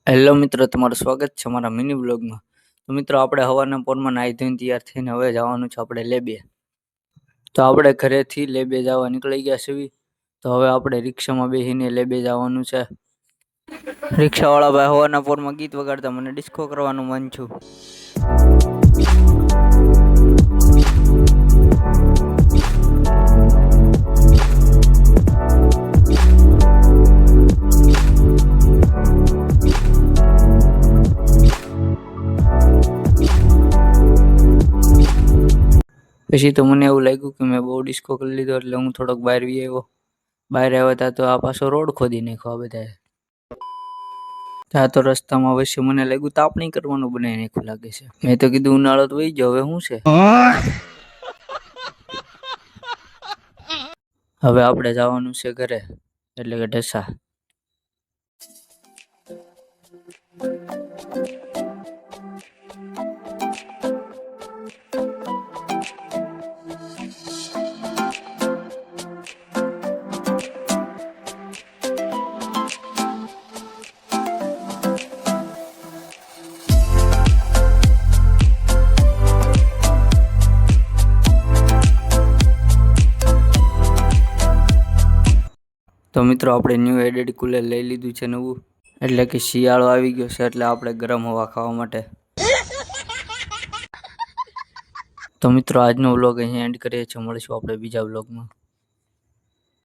Hello મિત્રો, તમારું સ્વાગત છે અમારા મિની બ્લોગમાં. તો મિત્રો, આપણે સવારના પોરમાં નાહી ધોઈને તૈયાર થઈને હવે જવાનું છે આપણે લેબે. તો આપણે ઘરેથી લેબે જવા નીકળી ગયા છીએ. તો હવે આપણે રિક્ષામાં બેસીને લેબે જવાનું છે. રિક્ષાવાળા ભાઈ સવારના પોરમાં ગીત વગાડતા મને ડિસ્કો કરવાનું મન છું. પછી તો મને એવું લાગ્યું કે મેં બહુ ડિસ્કો કરી લીધો, એટલે હું થોડોક બહાર આવ્યો. બહાર આવ્યા હતા તો આ પાછો રોડ ખોદી નાખ્યો આ બધાએ. ત્યાં તો રસ્તામાં વચ્ચે મને લાગ્યું તાપણી કરવાનું બનાવી નાખ્યું લાગે છે. મેં તો કીધું ઉનાળો તો વહી ગયો, હવે શું છે. હવે આપણે જવાનું છે ઘરે, એટલે કે ઢસા. તો મિત્રો, આપણે ન્યૂ એડેડ કુલર લઈ લીધું છે નવું, એટલે કે શિયાળો આવી ગયો છે, એટલે આપણે ગરમ હવા ખાવા માટે. તો મિત્રો, આજનો વ્લોગ અહીં એન્ડ કરીએ છીએ. મળીશું આપણે બીજા વ્લોગમાં.